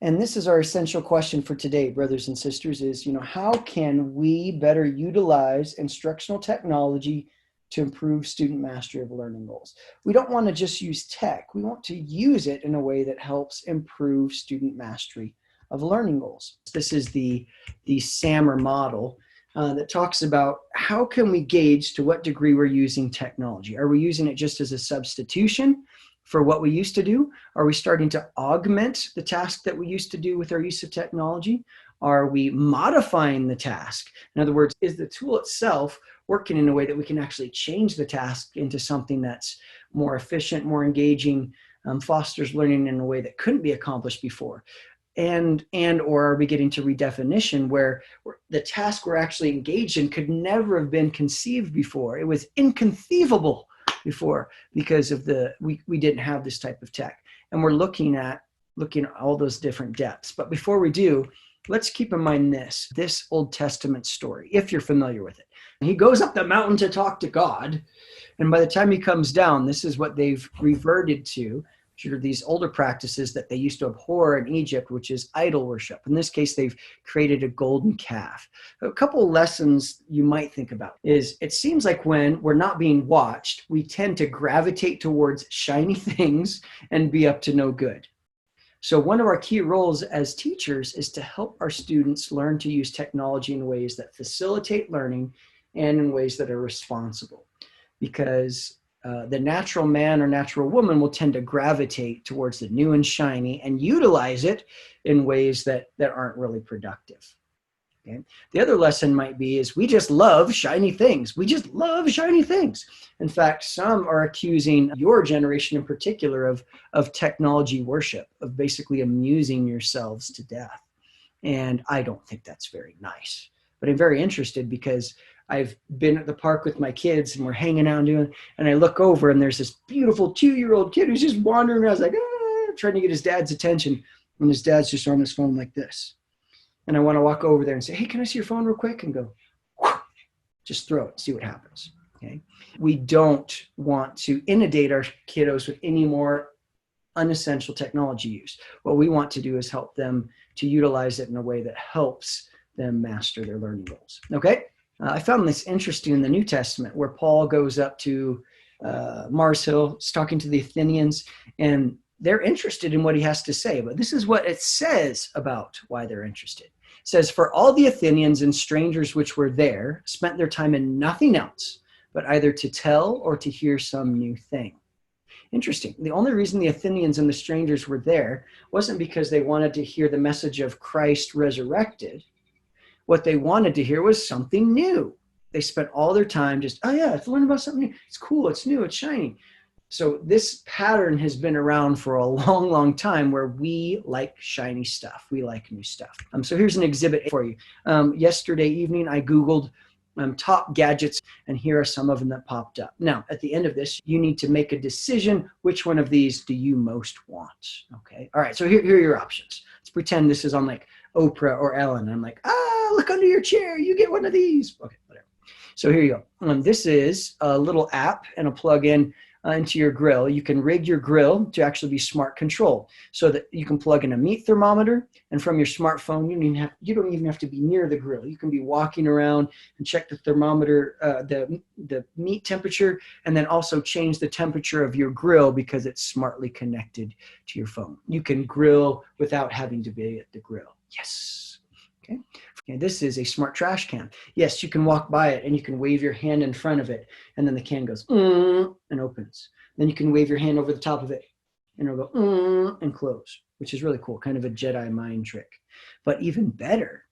And this is our essential question for today, brothers and sisters, is, how can we better utilize instructional technology to improve student mastery of learning goals? We don't want to just use tech. We want to use it in a way that helps improve student mastery of learning goals. This is the SAMR model that talks about how can we gauge to what degree we're using technology. Are we using it just as a substitution for what we used to do? Are we starting to augment the task that we used to do with our use of technology? Are we modifying the task? In other words, is the tool itself working in a way that we can actually change the task into something that's more efficient, more engaging, fosters learning in a way that couldn't be accomplished before? Or are we getting to redefinition where the task we're actually engaged in could never have been conceived before? It was inconceivable before because of we didn't have this type of tech. And we're looking at all those different depths. But before we do, let's keep in mind this Old Testament story, if you're familiar with it. He goes up the mountain to talk to God. And by the time he comes down, this is what they've reverted to. These older practices that they used to abhor in Egypt, which is idol worship. In this case, they've created a golden calf. A couple of lessons you might think about is it seems like when we're not being watched, we tend to gravitate towards shiny things and be up to no good. So one of our key roles as teachers is to help our students learn to use technology in ways that facilitate learning and in ways that are responsible. Because the natural man or natural woman will tend to gravitate towards the new and shiny and utilize it in ways that aren't really productive. Okay? The other lesson might be is we just love shiny things. We just love shiny things. In fact, some are accusing your generation in particular of technology worship, of basically amusing yourselves to death. And I don't think that's very nice. But I'm very interested because I've been at the park with my kids and we're hanging out and I look over and there's this beautiful 2-year-old kid who's just wandering around. I was like, trying to get his dad's attention. And his dad's just on his phone like this. And I want to walk over there and say, hey, can I see your phone real quick? And go, just throw it, see what happens. Okay. We don't want to inundate our kiddos with any more unessential technology use. What we want to do is help them to utilize it in a way that helps them master their learning goals. Okay. I found this interesting in the New Testament where Paul goes up to Mars Hill, talking to the Athenians, and they're interested in what he has to say. But this is what it says about why they're interested. It says, for all the Athenians and strangers which were there spent their time in nothing else, but either to tell or to hear some new thing. Interesting. The only reason the Athenians and the strangers were there wasn't because they wanted to hear the message of Christ resurrected. What they wanted to hear was something new. They spent all their time just, let's learn about something new. It's cool, it's new, it's shiny. So this pattern has been around for a long, long time where we like shiny stuff. We like new stuff. So here's an exhibit for you. Yesterday evening, I Googled top gadgets, and here are some of them that popped up. Now, at the end of this, you need to make a decision. Which one of these do you most want? Okay. All right. So here are your options. Let's pretend this is on like Oprah or Ellen. I'm like, look under your chair. You get one of these. Okay, whatever. So here you go. This is a little app and a plug-in into your grill. You can rig your grill to actually be smart controlled so that you can plug in a meat thermometer, and from your smartphone, you don't even have to be near the grill. You can be walking around and check the thermometer, the meat temperature, and then also change the temperature of your grill because it's smartly connected to your phone. You can grill without having to be at the grill. Yes. Okay. And this is a smart trash can. Yes, you can walk by it and you can wave your hand in front of it, and then the can goes and opens. Then you can wave your hand over the top of it and it'll go and close, which is really cool, kind of a Jedi mind trick. But even better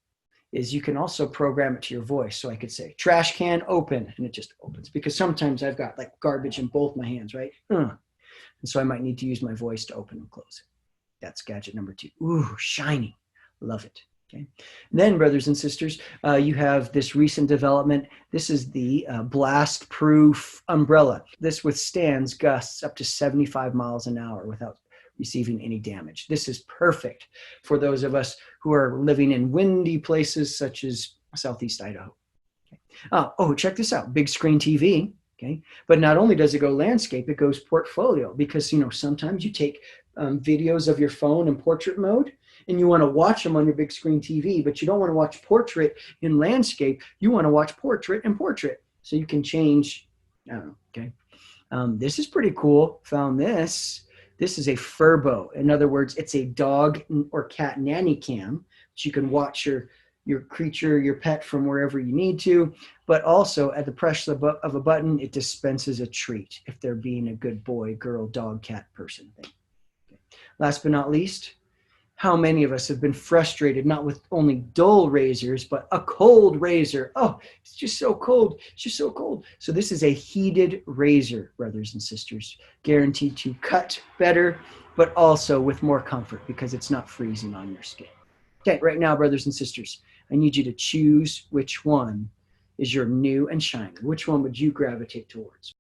is you can also program it to your voice. So I could say trash can open, and it just opens, because sometimes I've got like garbage in both my hands, right? And so I might need to use my voice to open and close it. That's gadget number 2. Ooh, shiny. Love it. Okay. Then, brothers and sisters, you have this recent development. This is the blast-proof umbrella. This withstands gusts up to 75 miles an hour without receiving any damage. This is perfect for those of us who are living in windy places such as Southeast Idaho. Okay. Check this out. Big screen TV. Okay. But not only does it go landscape, it goes portfolio, because, sometimes you take videos of your phone in portrait mode, and you want to watch them on your big screen TV, but you don't want to watch portrait in landscape. You want to watch portrait in portrait. So you can change, I don't know, okay. This is pretty cool. Found this. This is a Furbo. In other words, it's a dog or cat nanny cam. So you can watch your creature, your pet from wherever you need to, but also at the press of a button, it dispenses a treat if they're being a good boy, girl, dog, cat person thing. Okay. Last but not least, how many of us have been frustrated, not with only dull razors, but a cold razor? Oh, it's just so cold. It's just so cold. So this is a heated razor, brothers and sisters, guaranteed to cut better, but also with more comfort because it's not freezing on your skin. Okay, right now, brothers and sisters, I need you to choose which one is your new and shiny. Which one would you gravitate towards?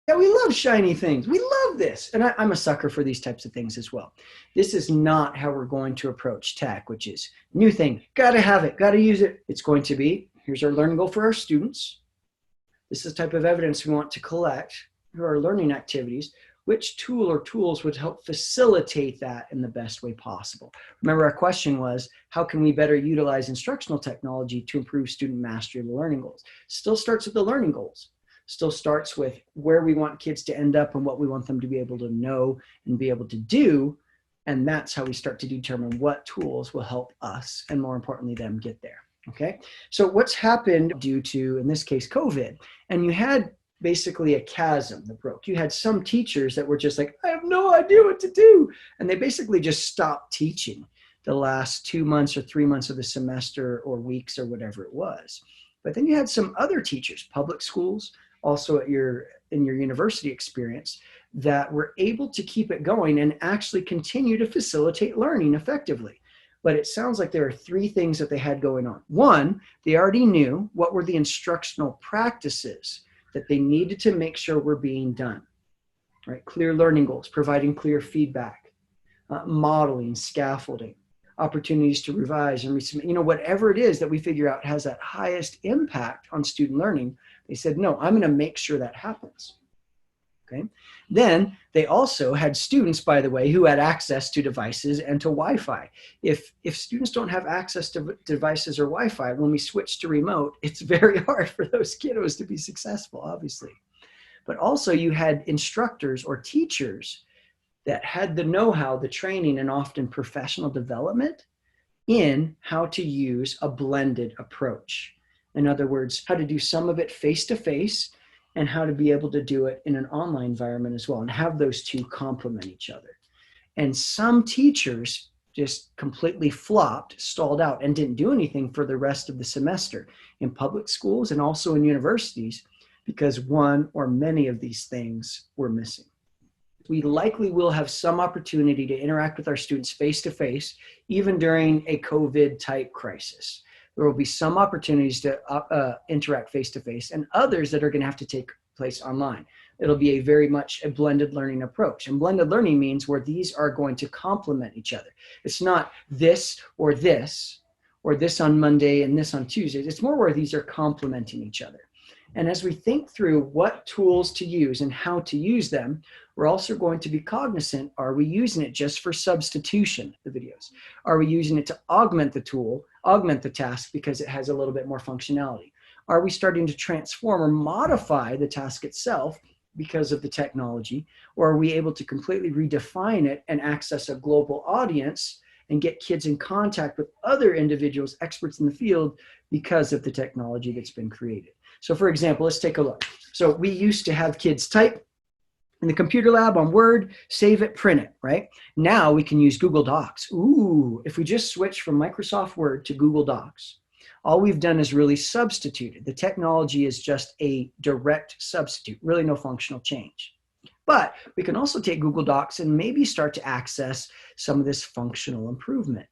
Yeah, we love shiny things. We love this. And I'm a sucker for these types of things as well. This is not how we're going to approach tech, which is new thing. Got to have it. Got to use it. It's going to be, here's our learning goal for our students. This is the type of evidence we want to collect through our learning activities. Which tool or tools would help facilitate that in the best way possible? Remember, our question was, how can we better utilize instructional technology to improve student mastery of the learning goals? Still starts with the learning goals. Still starts with where we want kids to end up and what we want them to be able to know and be able to do. And that's how we start to determine what tools will help us and, more importantly, them get there. Okay, so what's happened due to, in this case, COVID, and you had basically a chasm that broke. You had some teachers that were just like, I have no idea what to do. And they basically just stopped teaching the last 2 months or 3 months of the semester or weeks or whatever it was. But then you had some other teachers, public schools, also in your university experience, that were able to keep it going and actually continue to facilitate learning effectively. But it sounds like there are 3 things that they had going on. One, they already knew what were the instructional practices that they needed to make sure were being done, right? Clear learning goals, providing clear feedback, modeling, scaffolding, opportunities to revise and resubmit, whatever it is that we figure out has that highest impact on student learning. They said, no, I'm going to make sure that happens. Okay. Then they also had students, by the way, who had access to devices and to Wi-Fi. If students don't have access to devices or Wi-Fi, when we switch to remote, it's very hard for those kiddos to be successful, obviously. But also you had instructors or teachers that had the know-how, the training, and often professional development in how to use a blended approach. In other words, how to do some of it face-to-face and how to be able to do it in an online environment as well and have those two complement each other. And some teachers just completely flopped, stalled out, and didn't do anything for the rest of the semester in public schools and also in universities because one or many of these things were missing. We likely will have some opportunity to interact with our students face-to-face, even during a COVID type crisis. There will be some opportunities to interact face-to-face and others that are going to have to take place online. It'll be a very much a blended learning approach. And blended learning means where these are going to complement each other. It's not this, or this on Monday and this on Tuesdays. It's more where these are complementing each other. And as we think through what tools to use and how to use them, we're also going to be cognizant, are we using it just for substitution, the videos? Are we using it to augment the tool, augment the task because it has a little bit more functionality? Are we starting to transform or modify the task itself because of the technology? Or are we able to completely redefine it and access a global audience and get kids in contact with other individuals, experts in the field because of the technology that's been created? So for example, let's take a look. So we used to have kids type in the computer lab on Word, save it, print it, right? Now we can use Google Docs. Ooh, if we just switch from Microsoft Word to Google Docs, all we've done is really substituted. The technology is just a direct substitute, really no functional change. But we can also take Google Docs and maybe start to access some of this functional improvement.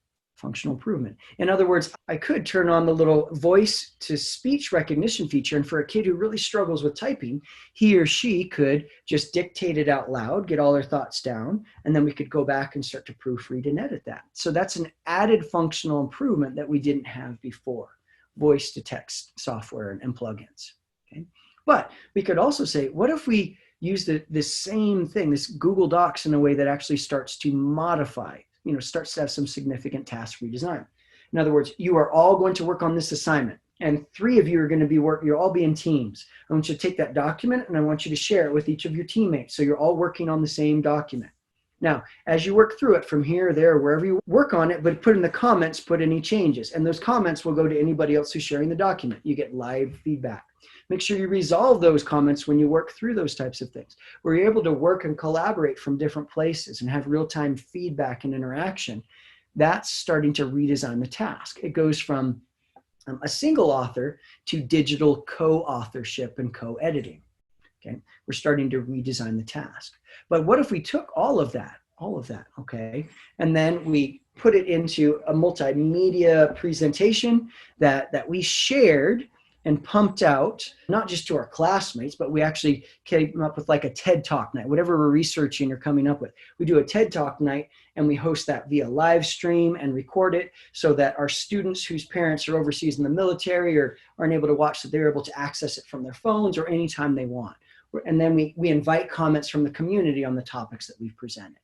In other words, I could turn on the little voice to speech recognition feature, and for a kid who really struggles with typing, he or she could just dictate it out loud, get all their thoughts down, and then we could go back and start to proofread and edit that. So that's an added functional improvement that we didn't have before, voice to text software and plugins. Okay? But we could also say, what if we use this same thing, this Google Docs, in a way that actually starts to modify, starts to have some significant task redesign. In other words, you are all going to work on this assignment, and 3 of you are going to you'll all be in teams. I want you to take that document and I want you to share it with each of your teammates. So you're all working on the same document. Now, as you work through it from here, there, wherever you work on it, but put in the comments, put any changes. And those comments will go to anybody else who's sharing the document. You get live feedback. Make sure you resolve those comments when you work through those types of things, where you're able to work and collaborate from different places and have real-time feedback and interaction. That's starting to redesign the task. It goes from a single author to digital co-authorship and co-editing. Okay, we're starting to redesign the task. But what if we took all of that, okay, and then we put it into a multimedia presentation that we shared and pumped out, not just to our classmates, but we actually came up with like a TED Talk night, whatever we're researching or coming up with. We do a TED Talk night and we host that via live stream and record it so that our students whose parents are overseas in the military or aren't able to watch, that they're able to access it from their phones or anytime they want. And then we invite comments from the community on the topics that we've presented.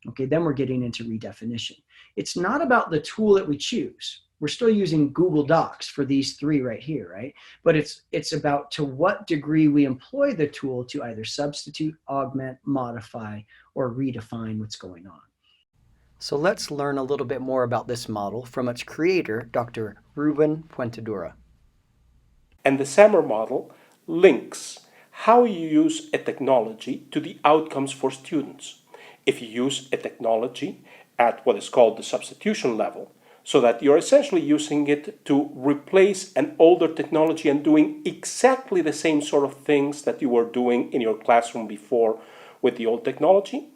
Okay, then we're getting into redefinition. It's not about the tool that we choose. We're still using Google Docs for these 3 right here, right? But it's about to what degree we employ the tool to either substitute, augment, modify, or redefine what's going on. So let's learn a little bit more about this model from its creator, Dr. Ruben Puentedura. And the SAMR model links how you use a technology to the outcomes for students. If you use a technology at what is called the substitution level, so that you're essentially using it to replace an older technology and doing exactly the same sort of things that you were doing in your classroom before with the old technology,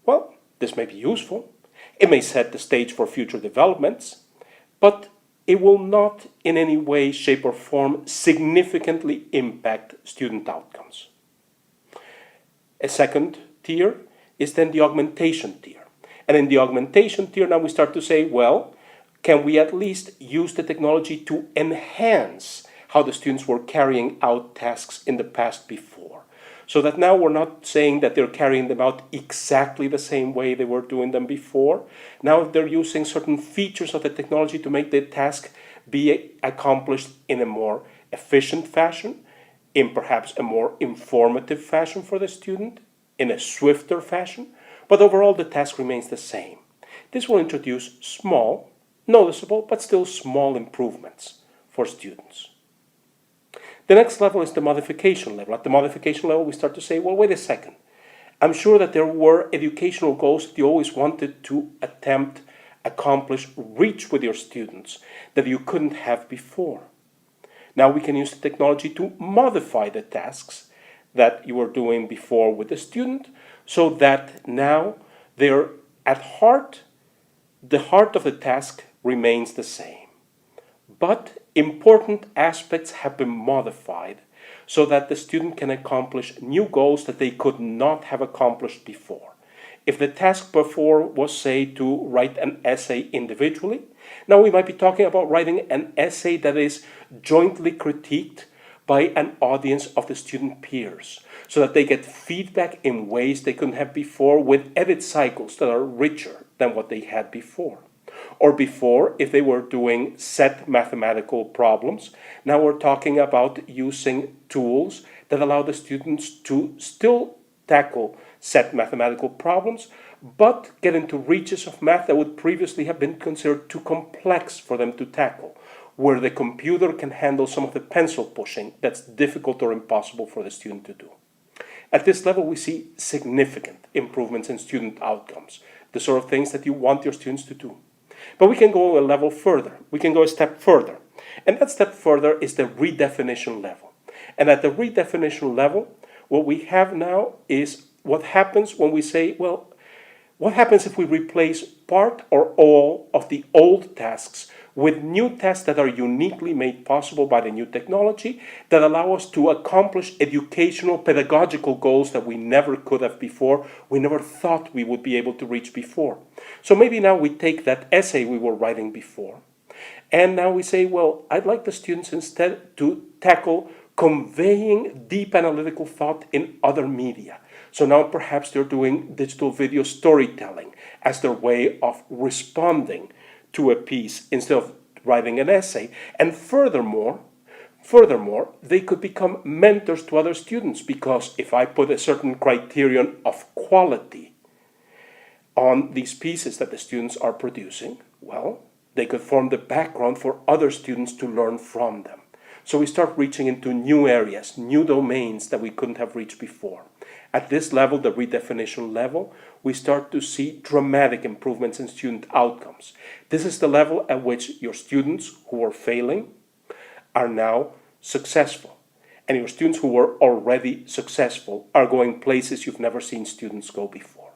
well, this may be useful. It may set the stage for future developments, but it will not in any way, shape, or form significantly impact student outcomes. A second tier is then the augmentation tier. And in the augmentation tier, now we start to say, well, can we at least use the technology to enhance how the students were carrying out tasks in the past before? So that now we're not saying that they're carrying them out exactly the same way they were doing them before. Now they're using certain features of the technology to make the task be accomplished in a more efficient fashion, in perhaps a more informative fashion for the student, in a swifter fashion, but overall the task remains the same. This will introduce small, noticeable, but still small improvements for students. The next level is the modification level. At the modification level, we start to say, well, wait a second. I'm sure that there were educational goals that you always wanted to attempt, accomplish, reach with your students that you couldn't have before. Now we can use the technology to modify the tasks that you were doing before with the student so that now they're at heart, the heart of the task remains the same. But important aspects have been modified so that the student can accomplish new goals that they could not have accomplished before. If the task before was, say, to write an essay individually, now we might be talking about writing an essay that is jointly critiqued by an audience of the student peers, so that they get feedback in ways they couldn't have before with edit cycles that are richer than what they had before. Or before, if they were doing set mathematical problems, now we're talking about using tools that allow the students to still tackle set mathematical problems, but get into reaches of math that would previously have been considered too complex for them to tackle, where the computer can handle some of the pencil pushing that's difficult or impossible for the student to do. At this level, we see significant improvements in student outcomes, the sort of things that you want your students to do. But we can go a level further. We can go a step further. And that step further is the redefinition level. And at the redefinition level, what we have now is what happens when we say, well, what happens if we replace part or all of the old tasks with new tasks that are uniquely made possible by the new technology that allow us to accomplish educational, pedagogical goals that we never could have before, we never thought we would be able to reach before. So maybe now we take that essay we were writing before, and now we say, well, I'd like the students instead to tackle conveying deep analytical thought in other media. So now perhaps they're doing digital video storytelling as their way of responding to a piece instead of writing an essay. And furthermore, they could become mentors to other students, because if I put a certain criterion of quality on these pieces that the students are producing, well, they could form the background for other students to learn from them. So we start reaching into new areas, new domains that we couldn't have reached before. At this level, the redefinition level, we start to see dramatic improvements in student outcomes. This is the level at which your students who were failing are now successful. And your students who were already successful are going places you've never seen students go before.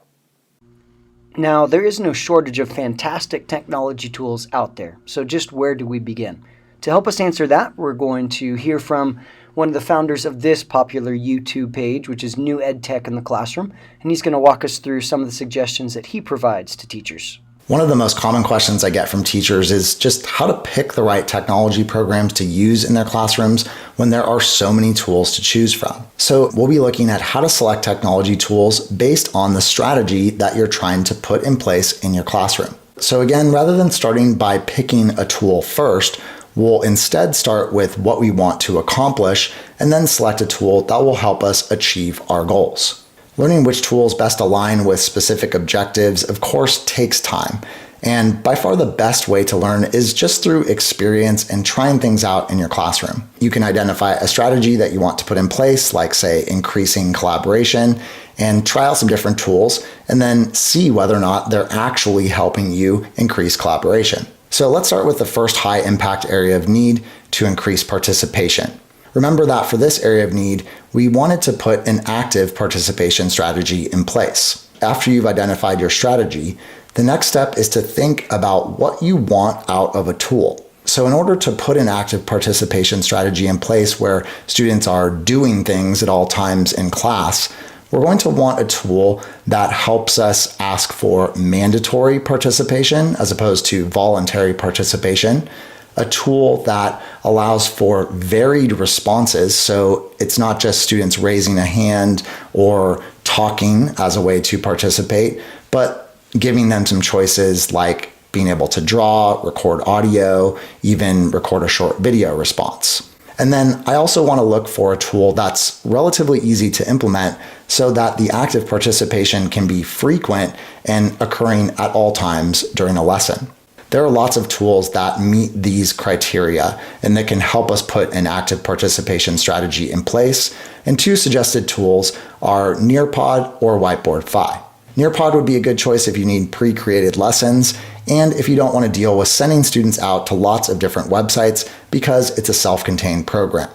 Now, there is no shortage of fantastic technology tools out there. So just where do we begin? To help us answer that, we're going to hear from one of the founders of this popular YouTube page, which is New Ed Tech in the Classroom, and he's going to walk us through some of the suggestions that he provides to teachers. One of the most common questions I get from teachers is just how to pick the right technology programs to use in their classrooms when there are so many tools to choose from. So we'll be looking at how to select technology tools based on the strategy that you're trying to put in place in your classroom. So again, rather than starting by picking a tool first, we'll instead start with what we want to accomplish and then select a tool that will help us achieve our goals. Learning which tools best align with specific objectives, of course, takes time. And by far the best way to learn is just through experience and trying things out in your classroom. You can identify a strategy that you want to put in place, like say increasing collaboration, and try out some different tools and then see whether or not they're actually helping you increase collaboration. So let's start with the first high impact area of need, to increase participation. Remember that for this area of need, we wanted to put an active participation strategy in place. After you've identified your strategy, the next step is to think about what you want out of a tool. So in order to put an active participation strategy in place where students are doing things at all times in class, we're going to want a tool that helps us ask for mandatory participation as opposed to voluntary participation. A tool that allows for varied responses. So it's not just students raising a hand or talking as a way to participate, but giving them some choices like being able to draw, record audio, even record a short video response. And then I also want to look for a tool that's relatively easy to implement so that the active participation can be frequent and occurring at all times during a lesson. There are lots of tools that meet these criteria and that can help us put an active participation strategy in place. And two suggested tools are Nearpod or Whiteboard-Fi. Nearpod would be a good choice if you need pre-created lessons and if you don't want to deal with sending students out to lots of different websites because it's a self-contained program.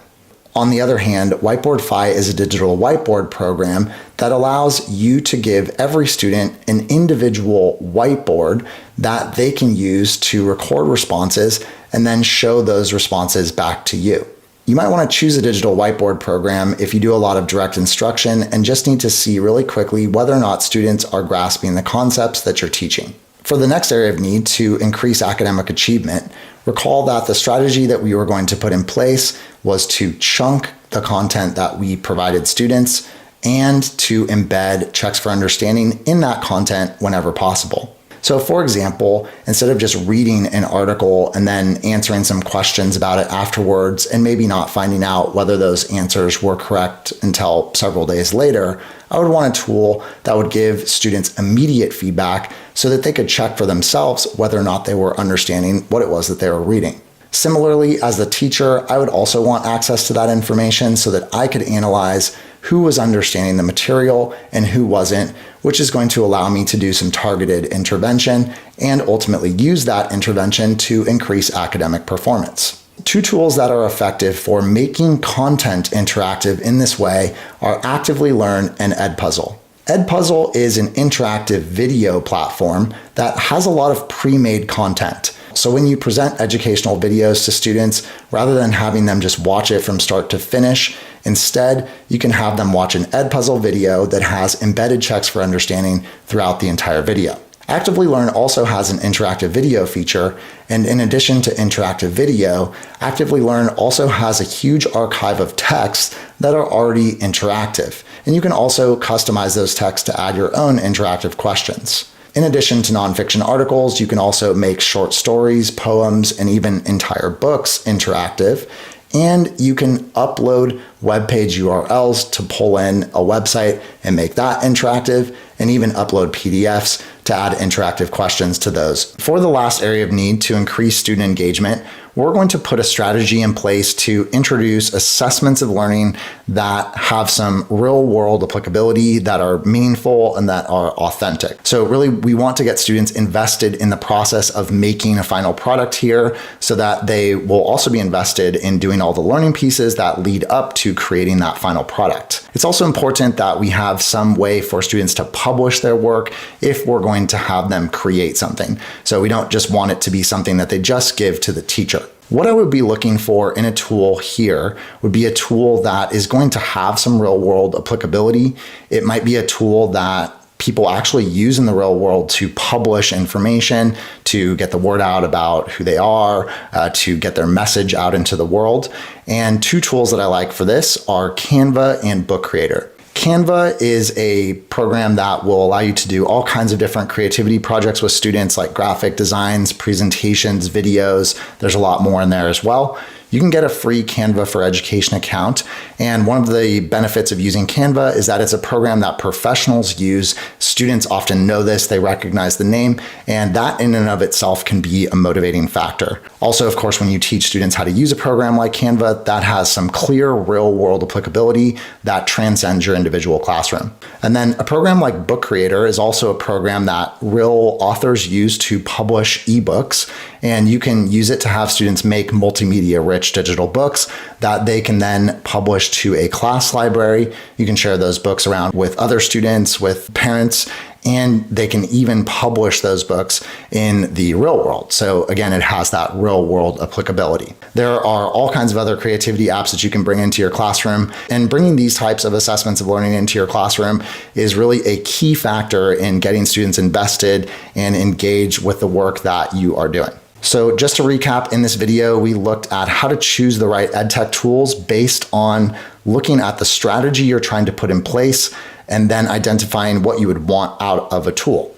On the other hand, Whiteboard-Fi is a digital whiteboard program that allows you to give every student an individual whiteboard that they can use to record responses and then show those responses back to you. You might want to choose a digital whiteboard program if you do a lot of direct instruction and just need to see really quickly whether or not students are grasping the concepts that you're teaching. For the next area of need, to increase academic achievement, recall that the strategy that we were going to put in place was to chunk the content that we provided students and to embed checks for understanding in that content whenever possible. So for example, instead of just reading an article and then answering some questions about it afterwards and maybe not finding out whether those answers were correct until several days later, I would want a tool that would give students immediate feedback so that they could check for themselves whether or not they were understanding what it was that they were reading. Similarly, as the teacher, I would also want access to that information so that I could analyze who was understanding the material and who wasn't, which is going to allow me to do some targeted intervention and ultimately use that intervention to increase academic performance. Two tools that are effective for making content interactive in this way are Actively Learn and Edpuzzle. Edpuzzle is an interactive video platform that has a lot of pre-made content. So when you present educational videos to students, rather than having them just watch it from start to finish, instead, you can have them watch an Edpuzzle video that has embedded checks for understanding throughout the entire video. Actively Learn also has an interactive video feature, and in addition to interactive video, Actively Learn also has a huge archive of texts that are already interactive, and you can also customize those texts to add your own interactive questions. In addition to nonfiction articles, you can also make short stories, poems, and even entire books interactive. And you can upload web page URLs to pull in a website and make that interactive, and even upload PDFs to add interactive questions to those. For the last area of need to increase student engagement, we're going to put a strategy in place to introduce assessments of learning that have some real world applicability, that are meaningful, and that are authentic. So really, we want to get students invested in the process of making a final product here, so that they will also be invested in doing all the learning pieces that lead up to creating that final product. It's also important that we have some way for students to publish their work if we're going to have them create something. So we don't just want it to be something that they just give to the teacher. What I would be looking for in a tool here would be a tool that is going to have some real world applicability. It might be a tool that people actually use in the real world to publish information, to get the word out about who they are, to get their message out into the world. And two tools that I like for this are Canva and Book Creator. Canva is a program that will allow you to do all kinds of different creativity projects with students, like graphic designs, presentations, videos. There's a lot more in there as well. You can get a free Canva for Education account. And one of the benefits of using Canva is that it's a program that professionals use. Students often know this, they recognize the name, and that in and of itself can be a motivating factor. Also, of course, when you teach students how to use a program like Canva, that has some clear real world applicability that transcends your individual classroom. And then a program like Book Creator is also a program that real authors use to publish ebooks, and you can use it to have students make multimedia rich digital books that they can then publish to a class library. You can share those books around with other students, with parents, and they can even publish those books in the real world. So again, it has that real world applicability. There are all kinds of other creativity apps that you can bring into your classroom, and bringing these types of assessments of learning into your classroom is really a key factor in getting students invested and engaged with the work that you are doing. So just to recap, in this video, we looked at how to choose the right EdTech tools based on looking at the strategy you're trying to put in place, and then identifying what you would want out of a tool.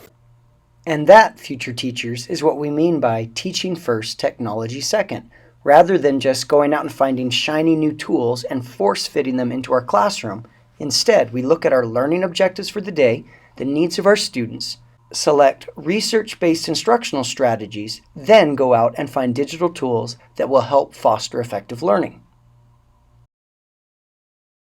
And that, future teachers, is what we mean by teaching first, technology second, rather than just going out and finding shiny new tools and force-fitting them into our classroom. Instead, we look at our learning objectives for the day, the needs of our students, select research-based instructional strategies, then go out and find digital tools that will help foster effective learning.